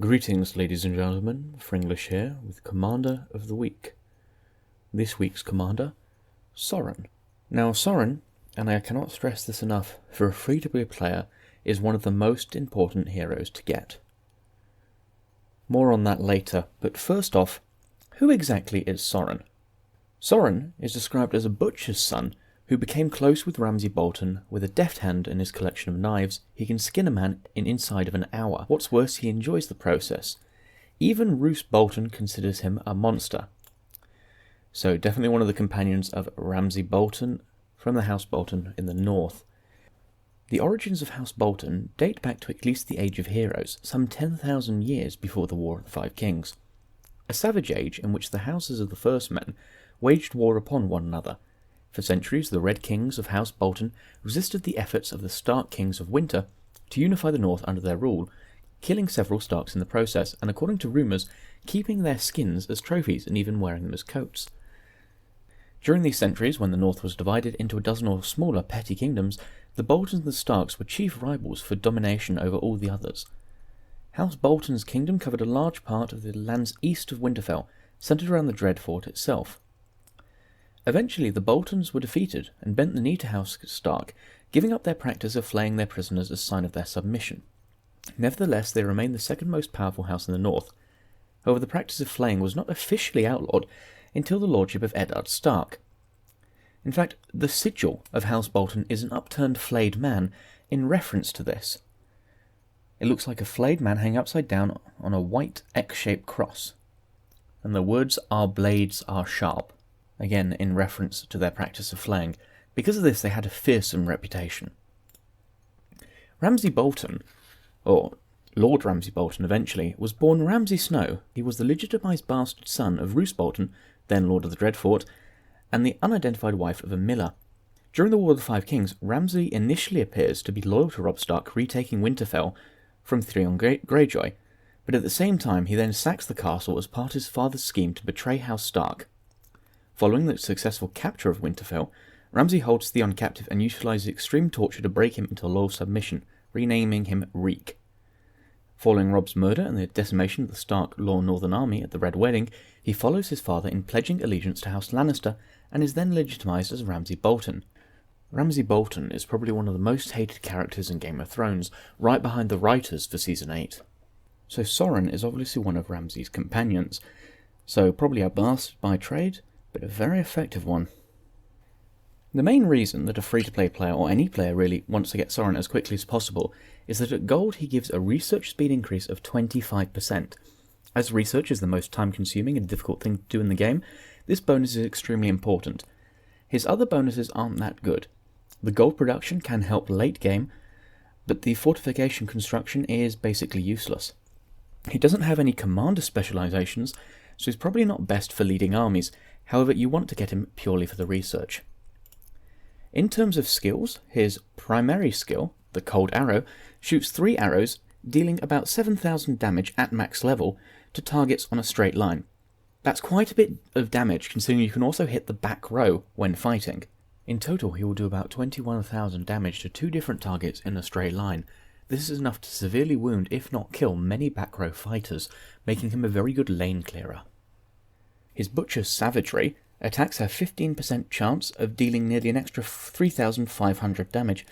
Greetings, ladies and gentlemen, Fringlish here with Commander of the Week. This week's Commander, Soren. Now Soren, and I cannot stress this enough, for a free-to-play player is one of the most important heroes to get. More on that later, but first off, who exactly is Soren? Soren is described as a butcher's son who became close with Ramsay Bolton. With a deft hand and his collection of knives, he can skin a man inside of an hour. What's worse, he enjoys the process. Even Roose Bolton considers him a monster. So definitely one of the companions of Ramsay Bolton from the House Bolton in the north. The origins of House Bolton date back to at least the Age of Heroes, some 10,000 years before the War of the Five Kings. A savage age in which the houses of the First Men waged war upon one another. For centuries, the Red Kings of House Bolton resisted the efforts of the Stark Kings of Winter to unify the North under their rule, killing several Starks in the process, and according to rumours, keeping their skins as trophies and even wearing them as coats. During these centuries, when the North was divided into a dozen or smaller petty kingdoms, the Boltons and the Starks were chief rivals for domination over all the others. House Bolton's kingdom covered a large part of the lands east of Winterfell, centred around the Dreadfort itself. Eventually, the Boltons were defeated and bent the knee to House Stark, giving up their practice of flaying their prisoners as a sign of their submission. Nevertheless, they remained the second most powerful house in the north. However, the practice of flaying was not officially outlawed until the lordship of Eddard Stark. In fact, the sigil of House Bolton is an upturned flayed man in reference to this. It looks like a flayed man hanging upside down on a white X-shaped cross. And the words, "Our blades are sharp," again in reference to their practice of flaying. Because of this, they had a fearsome reputation. Ramsay Bolton, or Lord Ramsay Bolton eventually, was born Ramsay Snow. He was the legitimised bastard son of Roose Bolton, then Lord of the Dreadfort, and the unidentified wife of a miller. During the War of the Five Kings, Ramsay initially appears to be loyal to Robb Stark, retaking Winterfell from Theon Greyjoy, but at the same time he then sacks the castle as part of his father's scheme to betray House Stark. Following the successful capture of Winterfell, Ramsay holds Theon captive and utilises extreme torture to break him into loyal submission, renaming him Reek. Following Robb's murder and the decimation of the Stark Law Northern Army at the Red Wedding, he follows his father in pledging allegiance to House Lannister and is then legitimised as Ramsay Bolton. Ramsay Bolton is probably one of the most hated characters in Game of Thrones, right behind the writers for Season 8. So Soren is obviously one of Ramsay's companions, so probably a bastard by trade, but a very effective one. The main reason that a free-to-play player, or any player really, wants to get Soren as quickly as possible is that at Gold he gives a research speed increase of 25%. As research is the most time-consuming and difficult thing to do in the game, this bonus is extremely important. His other bonuses aren't that good. The gold production can help late game, but the fortification construction is basically useless. He doesn't have any commander specializations, so he's probably not best for leading armies. However, you want to get him purely for the research. In terms of skills, his primary skill, the Cold Arrow, shoots 3 arrows, dealing about 7,000 damage at max level to targets on a straight line. That's quite a bit of damage, considering you can also hit the back row when fighting. In total, he will do about 21,000 damage to 2 different targets in a straight line. This is enough to severely wound, if not kill, many back row fighters, making him a very good lane clearer. His Butcher's Savagery attacks have 15% chance of dealing nearly an extra 3,500 damage,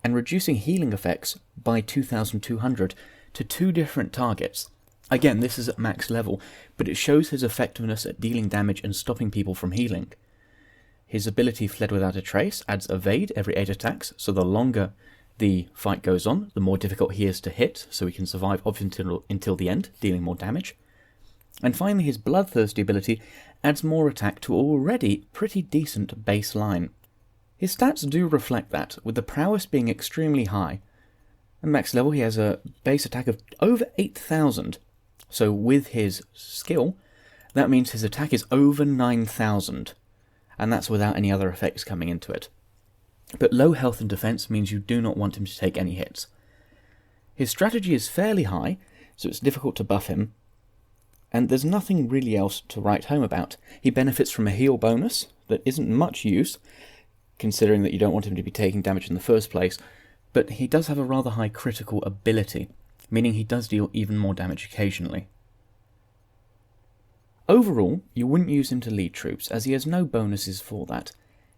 and reducing healing effects by 2,200 to 2 different targets. Again, this is at max level, but it shows his effectiveness at dealing damage and stopping people from healing. His ability Fled Without a Trace adds Evade every 8 attacks, so the longer the fight goes on, the more difficult he is to hit, so he can survive until the end, dealing more damage. And finally, his Bloodthirsty ability adds more attack to already pretty decent baseline. His stats do reflect that, with the prowess being extremely high. At max level he has a base attack of over 8,000, so with his skill, that means his attack is over 9,000, and that's without any other effects coming into it. But low health and defense means you do not want him to take any hits. His strategy is fairly high, so it's difficult to buff him, and there's nothing really else to write home about. He benefits from a heal bonus that isn't much use, considering that you don't want him to be taking damage in the first place, but he does have a rather high critical ability. meaning he does deal even more damage occasionally. Overall, you wouldn't use him to lead troops, as he has no bonuses for that.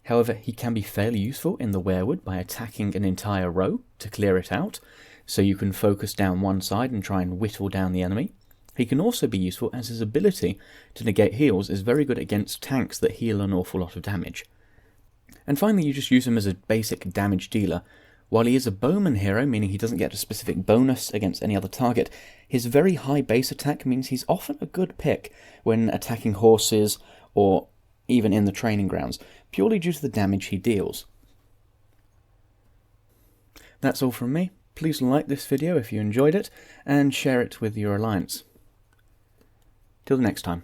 However, he can be fairly useful in the werewood by attacking an entire row to clear it out, so you can focus down one side and try and whittle down the enemy. He can also be useful as his ability to negate heals is very good against tanks that heal an awful lot of damage. And finally, you just use him as a basic damage dealer. While he is a bowman hero, meaning he doesn't get a specific bonus against any other target, his very high base attack means he's often a good pick when attacking horses or even in the training grounds, purely due to the damage he deals. That's all from me. Please like this video if you enjoyed it, and share it with your alliance. Till the next time.